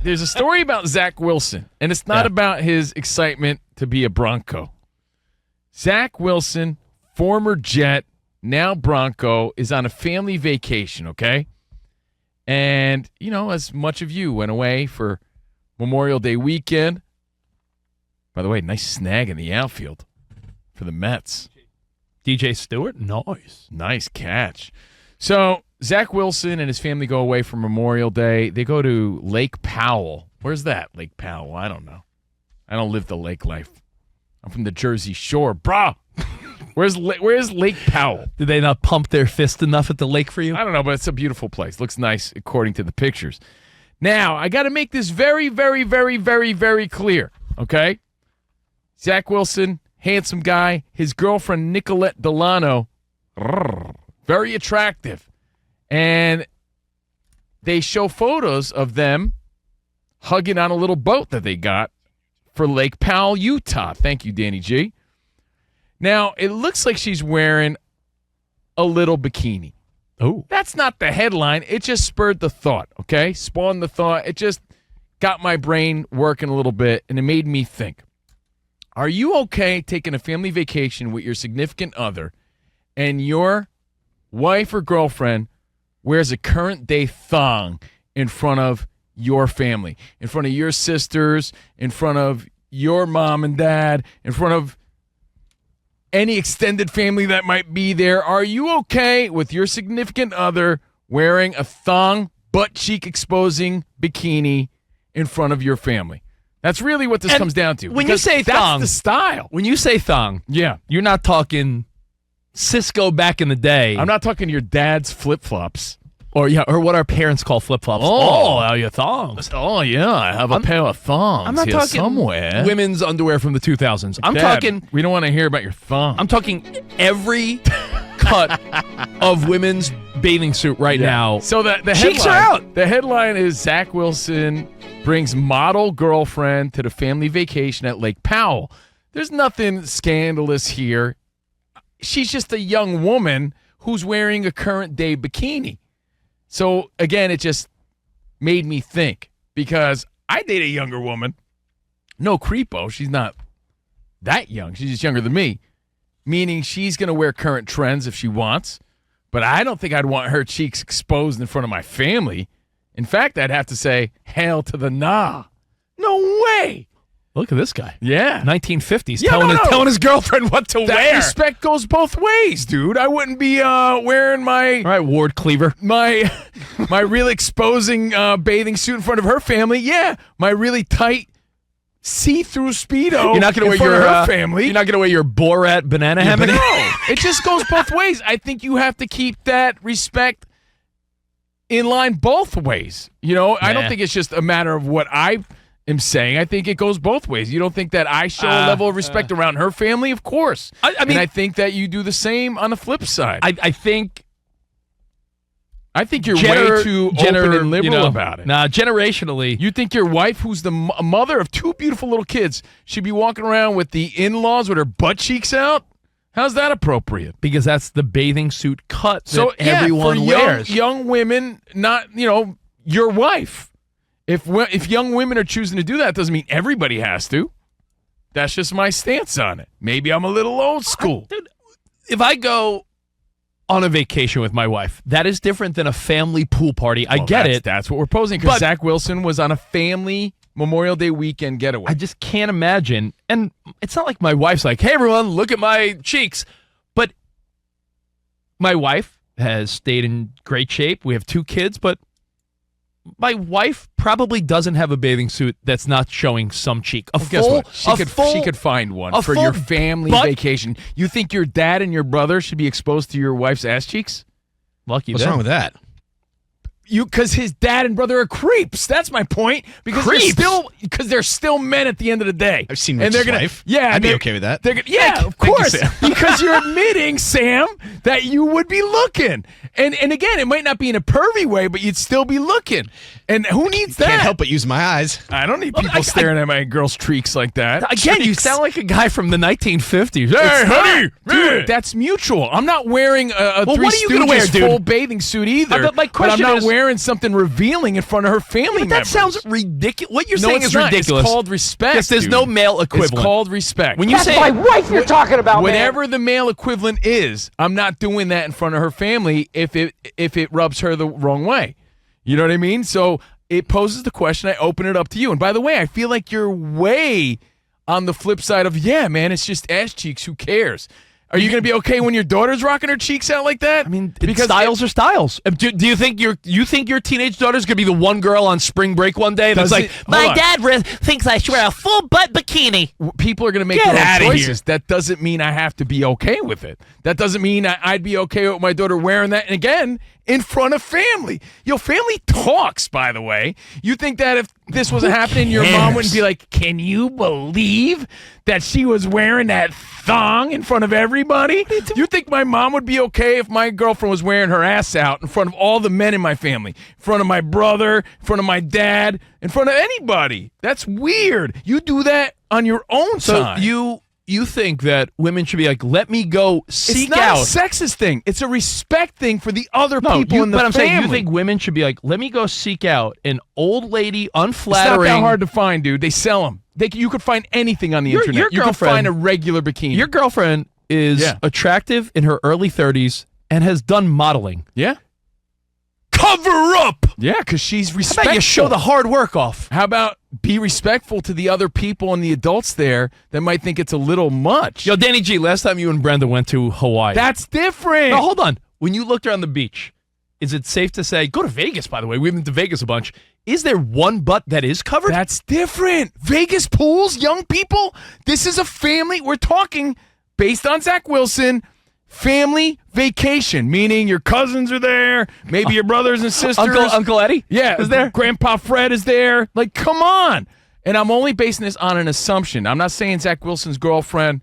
There's a story about Zach Wilson, and it's not about his excitement to be a Bronco. Zach Wilson, former Jet, now Bronco, is on a family vacation, okay? And, as much of you went away for Memorial Day weekend. By the way, nice snag in the outfield for the Mets. DJ Stewart? Nice. Nice catch. So, Zach Wilson and his family go away for Memorial Day. They go to Lake Powell. Where's that, Lake Powell? I don't know. I don't live the lake life. I'm from the Jersey Shore. Bruh! Where's Lake Powell? Did they not pump their fist enough at the lake for you? I don't know, but it's a beautiful place. Looks nice according to the pictures. Now, I got to make this very, very, very, very, very clear, okay? Zach Wilson, handsome guy. His girlfriend, Nicolette Dellanno, very attractive. And they show photos of them hugging on a little boat that they got for Lake Powell, Utah. Thank you, Danny G. Now, it looks like she's wearing a little bikini. Oh. That's not the headline. It just spurred the thought, okay? Spawned the thought. It just got my brain working a little bit, and it made me think. Are you okay taking a family vacation with your significant other and your wife or girlfriend wears a current-day thong in front of your family, in front of your sisters, in front of your mom and dad, in front of any extended family that might be there? Are you okay with your significant other wearing a thong, butt cheek exposing bikini in front of your family? That's really what this comes down to. When you say thong, that's the style. When you say thong, you're not talking Cisco back in the day. I'm not talking your dad's flip-flops. Or what our parents call flip-flops. Oh, your thongs. Oh, yeah, I have a pair of thongs I'm not here talking somewhere. Women's underwear from the 2000s. I'm Dad, talking. We don't want to hear about your thong. I'm talking every cut of women's bathing suit right now. So the cheeks headline, are out. The headline is Zach Wilson brings model girlfriend to the family vacation at Lake Powell. There's nothing scandalous here. She's just a young woman who's wearing a current day bikini. So, again, it just made me think because I date a younger woman. No creepo. She's not that young. She's just younger than me, meaning she's going to wear current trends if she wants. But I don't think I'd want her cheeks exposed in front of my family. In fact, I'd have to say, hail to the nah. No way. Look at this guy. Yeah. 1950s telling his girlfriend what to wear. That respect goes both ways, dude. I wouldn't be wearing my... All right, Ward Cleaver. My really exposing bathing suit in front of her family. Yeah. My really tight see-through Speedo you're not gonna in wear front your, of her family. You're not going to wear your Borat banana hammock? No. It just goes both ways. I think you have to keep that respect in line both ways. I don't think it's just a matter of what I am saying. I think it goes both ways. You don't think that I show a level of respect around her family? Of course. I mean, and I think that you do the same on the flip side. I think you're way too open and liberal about it. Nah, generationally. You think your wife, who's the mother of two beautiful little kids, should be walking around with the in-laws with her butt cheeks out? How's that appropriate? Because that's the bathing suit cut that everyone wears. Young women, not, your wife. If young women are choosing to do that, doesn't mean everybody has to. That's just my stance on it. Maybe I'm a little old school. Dude, if I go on a vacation with my wife, that is different than a family pool party. I get it. That's what we're posing, because Zach Wilson was on a family Memorial Day weekend getaway. I just can't imagine. And it's not like my wife's like, hey, everyone, look at my cheeks. But my wife has stayed in great shape. We have 2 kids, but my wife probably doesn't have a bathing suit that's not showing some cheek. Guess what? She could find one for your family vacation. You think your dad and your brother should be exposed to your wife's ass cheeks? Lucky What's them. wrong with that? Because his dad and brother are creeps. That's my point. Because they're still men at the end of the day. I've seen Rich's wife. Yeah, I'd be okay with that. Of course. Because you're admitting, Sam, that you would be looking. And again, it might not be in a pervy way, but you'd still be looking. And who needs that? Can't help but use my eyes. I don't need people staring at my girl's treeks like that. Again, you sound like a guy from the 1950s. Hey, honey! Dude, that's mutual. I'm not wearing a Three Stooges full bathing suit either. But my question I'm not is, wearing wearing something revealing in front of her family But that members. sounds ridiculous. What you're No, saying it's is not. ridiculous. It's called respect. Yes, there's dude. no male equivalent. It's called respect. When you That's say my wife you're talking about, Whatever the male equivalent is, I'm not doing that in front of her family if it rubs her the wrong way. You know what I mean? So it poses the question. I open it up to you. And by the way, I feel like you're way on the flip side of, yeah, man, it's just ass cheeks. Who cares? Are you going to be okay when your daughter's rocking her cheeks out like that? I mean, styles are styles. Do you think your teenage daughter's going to be the one girl on spring break one day that's like, my dad thinks I should wear a full butt bikini? People are going to make Get their outta own here. choices. That doesn't mean I have to be okay with it. That doesn't mean I'd be okay with my daughter wearing that. And again, in front of family. Your family talks, by the way. You think that if this wasn't happening, your mom wouldn't be like, can you believe that she was wearing that thong in front of everybody? You think my mom would be okay if my girlfriend was wearing her ass out in front of all the men in my family? In front of my brother, in front of my dad, in front of anybody? That's weird. You do that on your own time. So you think that women should be like, let me go seek it's not out. a sexist thing. It's a respect thing for the other people in the but I'm family. saying you think women should be like, let me go seek out an old lady, It's not unflattering. that hard to find, dude. They sell them. You could find anything on the Your internet. You could girlfriend- find a regular bikini. Your girlfriend is attractive in her early 30s and has done modeling. yeah, Cover up. yeah, because she's How respectful. about you show the hard work off? How about be respectful to the other people and the adults there that might think it's a little much? Yo, Danny G, last time you and Brenda went to Hawaii. That's different. No, hold on. When you looked around the beach, is it safe to say, go to Vegas, by the way. We've been to Vegas a bunch. Is there one butt that is covered? That's different. Vegas pools, young people. This is a family. We're talking based on Zach Wilson. Family vacation, meaning your cousins are there, maybe your brothers and sisters. Uncle Eddie? Yeah, Is there? Grandpa Fred is there. Like, come on. And I'm only basing this on an assumption. I'm not saying Zach Wilson's girlfriend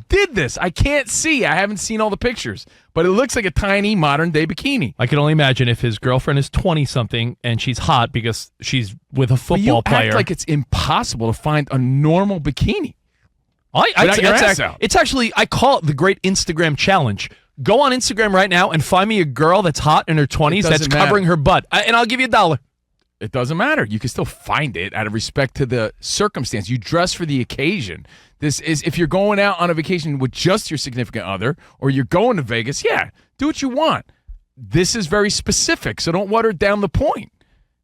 did this. I can't see. I haven't seen all the pictures. But it looks like a tiny modern-day bikini. I can only imagine if his girlfriend is 20-something and she's hot because she's with a But you football player. act like it's impossible to find a normal bikini. Without your ass out. It's It's actually, I call it the great Instagram challenge. Go on Instagram right now and find me a girl that's hot in her 20s that's doesn't covering her butt. And I'll give you $1. It doesn't matter. You can still find it out of respect to the circumstance. You dress for the occasion. This is if you're going out on a vacation with just your significant other or you're going to Vegas, yeah, do what you want. This is very specific, so don't water down the point.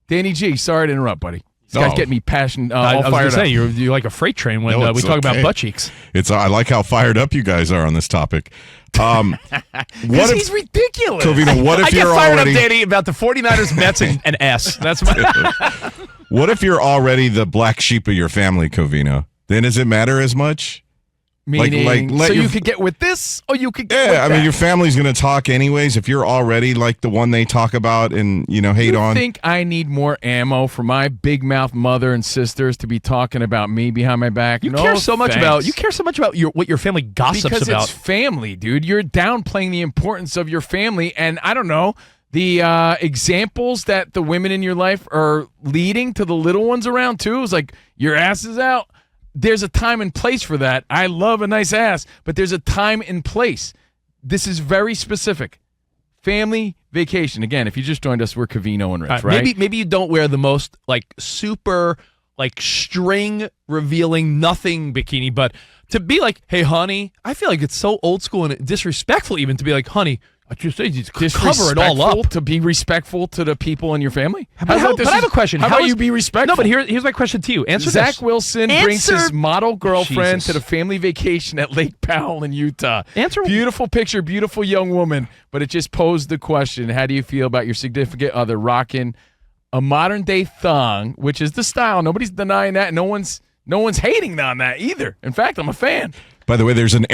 Danny G, sorry to interrupt, buddy. These guys get me passionate, all I was fired going to up. say, you're like a freight train when No, we it's talk about okay. butt cheeks. I like how fired up you guys are on this topic. What if, He's ridiculous. Covino, what if I get you're fired already up, Danny, about the 49ers, Mets, and ass. That's my... what if you're already the black sheep of your family, Covino? Then does it matter as much? Meaning, let so your- you could get with this or you could get with Yeah, I mean that. your family's gonna talk anyways. If you're already like the one they talk about and hate You on. think I need more ammo for my big mouth mother and sisters to be talking about me behind my back? You No, care so much thanks. about what your family gossips because about. it's family, dude. You're downplaying the importance of your family, and I don't know the examples that the women in your life are leading to the little ones around too. Is like your ass is out. There's a time and place for that. I love a nice ass, but there's a time and place. This is very specific. Family vacation. Again, if you just joined us, we're Covino and Rich, right? Maybe you don't wear the most like super like string revealing nothing bikini, but to be like, hey honey, I feel like it's so old school and disrespectful even to be like, honey, I just say just cover it all up. To be respectful to the people in your family. But I have a question. How about you be respectful? No, but here's my question to you. Answer Zach this. Wilson brings his model girlfriend Jesus. to the family vacation at Lake Powell in Utah. Answer- Beautiful picture, beautiful young woman, but it just posed the question, how do you feel about your significant other rocking a modern-day thong, which is the style. Nobody's denying that. No one's hating on that either. In fact, I'm a fan. By the way, there's an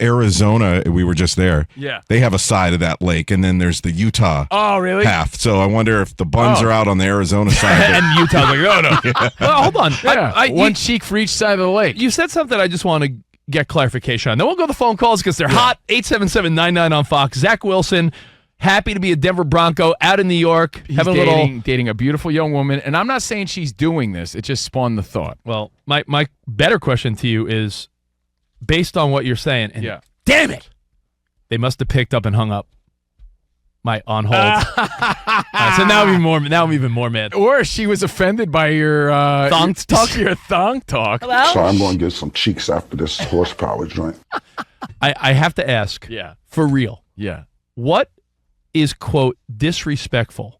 Arizona. We were just there. Yeah. They have a side of that lake, and then there's the Utah Oh, really? half. So I wonder if the buns Oh. are out on the Arizona side. And Utah's like, oh no. Well, hold on. Yeah. One cheek for each side of the lake. You said something I just want to get clarification on. Then we'll go to the phone calls because they're hot. 877-99 on Fox. Zach Wilson, happy to be a Denver Bronco out in New York. He's having a little. dating a beautiful young woman, and I'm not saying she's doing this. It just spawned the thought. Well, my better question to you is, based on what you're saying, and Yeah. damn it, they must have picked up and hung up. my on hold. So now I'm even more mad. Or she was offended by your Thong talk. Your thong talk. So I'm going to get some cheeks after this horsepower joint. I have to ask. Yeah. For real. Yeah. What is, quote, disrespectful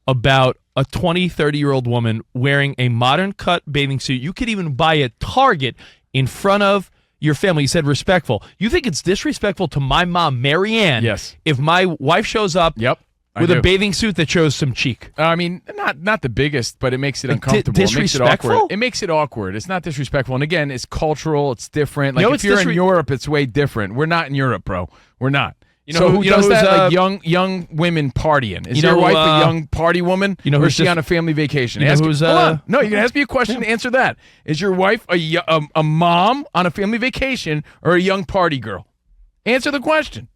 about a 20, 30-year-old woman wearing a modern cut bathing suit you could even buy at Target in front of your family? You said respectful. You think it's disrespectful to my mom, Marianne, Yes. if my wife shows up Yep. with a bathing suit that shows some cheek? I mean, not the biggest, but it makes it uncomfortable. Disrespectful? It makes it awkward. It makes it awkward. It's not disrespectful. And again, it's cultural. It's different. Like You know, if you're in Europe, it's way different. We're not in Europe, bro. We're not. You know who does who's that? Like young women partying. Is You know your wife who, a young party woman? you know or who's is she just- on a family vacation? you know who's, hold on. No, you're gonna ask me a question. Answer that. Is your wife a mom on a family vacation or a young party girl? Answer the question.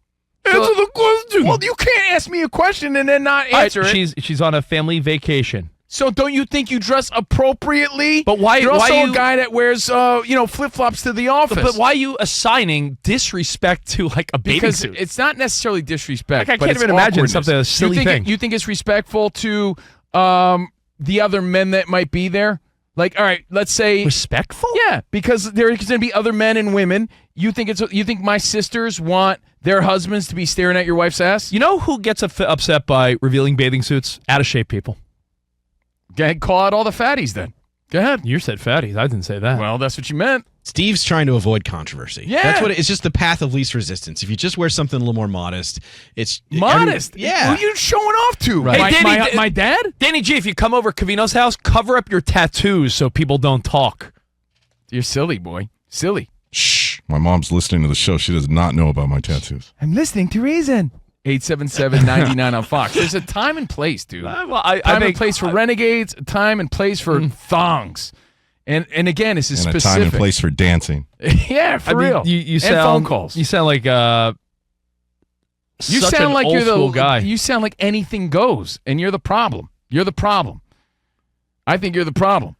Answer the question. Well, you can't ask me a question and then not answer it. She's on a family vacation. So don't you think you dress appropriately? But why- You're also why a you- guy that wears flip-flops to the office. But why are you assigning disrespect to like a bathing Because suit? it's not necessarily disrespect. Like, I but can't it's even imagine awkwardness. something a silly thing. You think it's respectful to the other men that might be there? Like, all right, let's say Respectful? yeah, because there's going to be other men and women. You think my sisters want their husbands to be staring at your wife's ass? You know who gets upset by revealing bathing suits? Out of shape people. Go ahead, call out all the fatties then. Go ahead. You said fatties. I didn't say that. Well, that's what you meant. Steve's trying to avoid controversy. Yeah. That's what it's just the path of least resistance. If you just wear something a little more modest, it's Modest. yeah. Who are you showing off to? Right. My, Hey, Danny, my, my dad? Danny G, if you come over Covino's house, cover up your tattoos so people don't talk. You're silly, boy. Silly. Shh. My mom's listening to the show. She does not know about my tattoos. I'm listening to Reason. 877-99 on Fox. There's a time and place, dude. I Time and think place for renegades, a time and place for thongs. And again, this is And a specific. time and place for dancing. Yeah, for real. You and sound, phone calls. You sound like You such sound an like old you're school guy. You sound like anything goes, and you're the problem. You're the problem. I think you're the problem.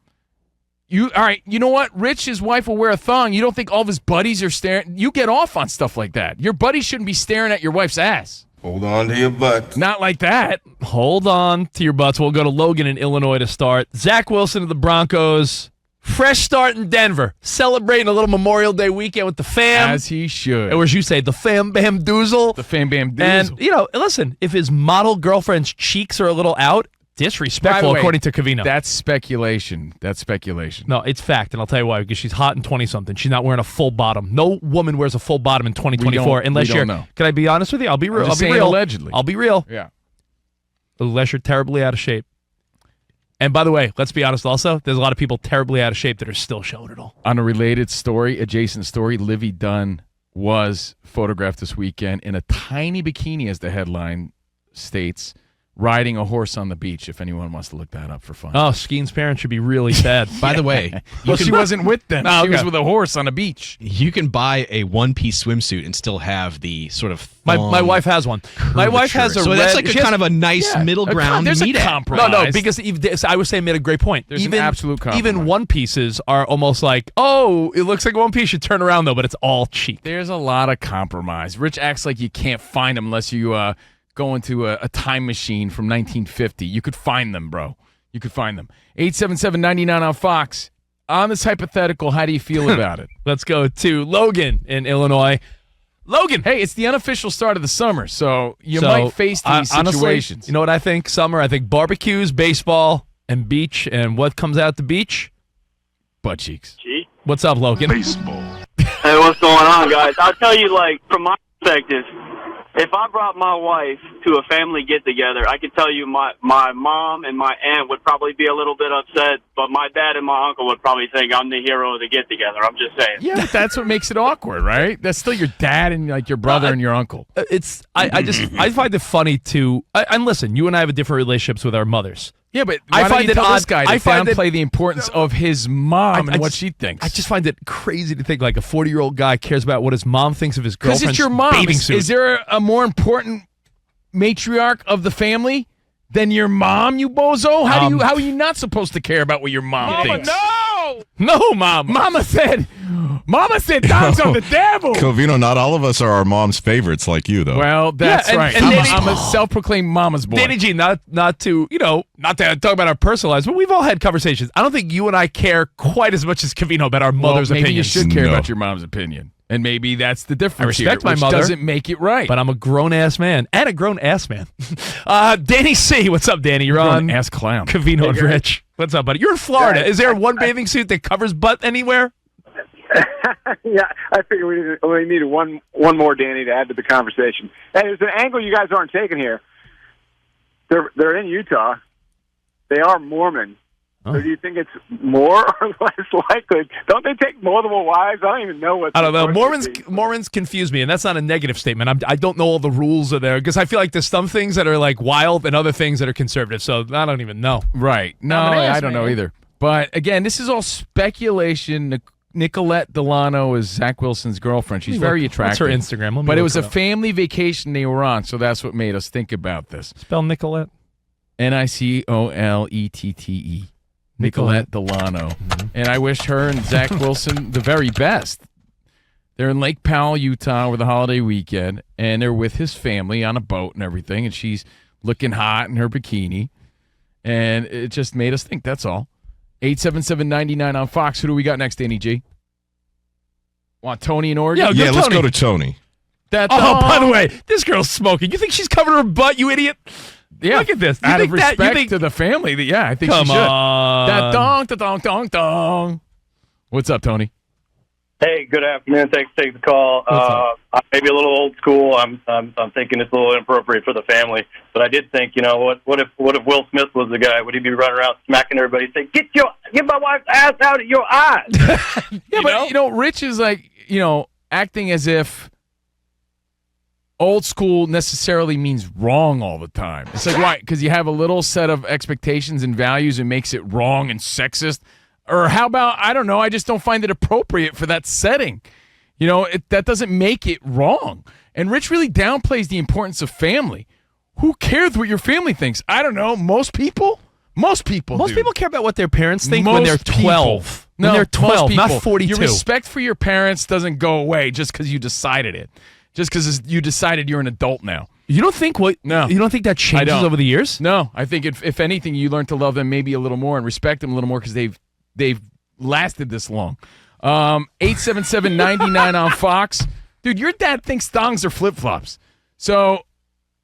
All right, you know what? Rich, his wife will wear a thong. You don't think all of his buddies are staring? You get off on stuff like that. Your buddies shouldn't be staring at your wife's ass. Hold on to your butt. Not like that. Hold on to your butts. We'll go to Logan in Illinois to start. Zach Wilson of the Broncos. Fresh start in Denver. Celebrating a little Memorial Day weekend with the fam. As he should. Or as you say, the fam bam doozle. The fam bam And, doozle. listen, if his model girlfriend's cheeks are a little out, disrespectful, By the way, according to Covino. That's speculation. That's speculation. No, it's fact, and I'll tell you why. Because she's hot and 20-something. She's not wearing a full bottom. No woman wears a full bottom in 2024 unless we don't you're. know. Can I be honest with you? I'll be real. I'm just I'll be saying real. allegedly. I'll be real. Yeah. Unless you're terribly out of shape. And by the way, let's be honest. Also, there's a lot of people terribly out of shape that are still showing it all. On a related story, adjacent story, Livy Dunn was photographed this weekend in a tiny bikini, as the headline states, riding a horse on the beach, if anyone wants to look that up for fun. Oh, Skeen's parents should be really sad. By the way, Well, she wasn't with them. Oh, She was okay. with a horse on a beach. you can buy a one-piece swimsuit and still have the sort of My thong wife has one. My wife has a curvature. So red. that's like a she has- kind of a nice middle ground There's to a meet at. compromise. No, because I was saying made a great point. There's an absolute compromise. Even one pieces are almost like, oh, it looks like one piece. You turn around though, but it's all cheap. There's a lot of compromise. Rich acts like you can't find them unless you go into a time machine from 1950. You could find them, bro. You could find them. 877-99 on Fox. On this hypothetical, how do you feel about it? Let's go to Logan in Illinois. Logan, Hey, it's the unofficial start of the summer, so you So, might face these honestly, situations. you know what I think? Summer. I think barbecues, baseball, and beach. And what comes out the beach? Butt cheeks. Gee. What's up, Logan? Hey, what's going on, guys? I'll tell you, like, from my perspective, if I brought my wife to a family get-together, I can tell you my mom and my aunt would probably be a little bit upset, but my dad and my uncle would probably think I'm the hero of the get-together. I'm just saying. Yeah, but that's what makes it awkward, right? That's still your dad and like your brother and your uncle. I find it funny to. And listen, you and I have different relationships with our mothers. Yeah, but I why don't find you it tell this odd- guy to I find it- downplay the importance of his mom and what she thinks? I just find it crazy to think like a 40-year-old guy cares about what his mom thinks of his Because girlfriend's it's your mom. bathing suit. Is there a more important matriarch of the family than your mom, you bozo? How are you not supposed to care about what your mom thinks? No, Mom. Mama said, Mama said thongs on the devil. Covino, not all of us are our mom's favorites like you, though. Well, that's Yeah, and- right. and I'm a self-proclaimed mama's boy. Danny G, not to talk about our personal lives, but we've all had conversations. I don't think you and I care quite as much as Covino about our mother's maybe opinions. you should care No. about your mom's opinion. And maybe that's the difference. I respect here, my which mother, doesn't make it right. But I'm a grown-ass man. And a grown-ass man. Danny C. What's up, Danny? You're on ass clown. Covino and Rich. What's up, buddy? You're in Florida. Is there one bathing suit that covers butt anywhere? Yeah, I figure we need one more Danny to add to the conversation. And there's an angle you guys aren't taking here. They're in Utah. They are Mormon. So do you think it's more or less likely? Don't they take multiple wives? I don't even know what. I don't know. Mormons confuse me, and that's not a negative statement. I don't know all the rules are there because I feel like there's some things that are like wild and other things that are conservative. So I don't even know. Right. No, I don't know either. But again, this is all speculation. Nicolette Dellanno is Zach Wilson's girlfriend. She's very attractive. What's her Instagram? But it was a family vacation they were on, so that's what made us think about this. Spell Nicolette. Nicolette. Nicolette Dellanno. Mm-hmm. And I wish her and Zach Wilson the very best. They're in Lake Powell, Utah over the holiday weekend, and they're with his family on a boat and everything, and she's looking hot in her bikini. And it just made us think, that's all. 877-99 on Fox. Who do we got next, Danny G? Want Tony in Oregon? Yeah, let's Tony. go to Tony. By the way, this girl's smoking. You think she's covered her butt, you idiot? Yeah. Look at this. Out of respect to the family, I think Come she should. on. That dong. What's up, Tony? Hey, good afternoon. Thanks for taking the call. I'm maybe a little old school. I'm thinking it's a little inappropriate for the family, but I did think, what if Will Smith was the guy? Would he be running around smacking everybody, saying, "Get my wife's ass out of your eyes"? But Rich is like, acting as if old school necessarily means wrong all the time. It's like, why? Because you have a little set of expectations and values and makes it wrong and sexist. Or how about, I don't know, I just don't find it appropriate for that setting. That doesn't make it wrong. And Rich really downplays the importance of family. Who cares what your family thinks? I don't know. Most people? Most people care about what their parents think when they're 12. No, when they're 12, not 42. Your respect for your parents doesn't go away just because you decided it. Just because you decided you're an adult now. You don't think No. You don't think that changes over the years? No, I think if anything, you learn to love them maybe a little more and respect them a little more because they've lasted this long. 877-99 on Fox. Dude, your dad thinks thongs are flip-flops. So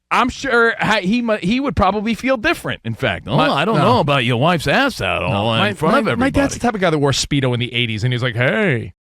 I'm sure he would probably feel different, in fact. I don't know about your wife's ass out in front of everybody. My dad's the type of guy that wore Speedo in the 80s, and he was like, hey.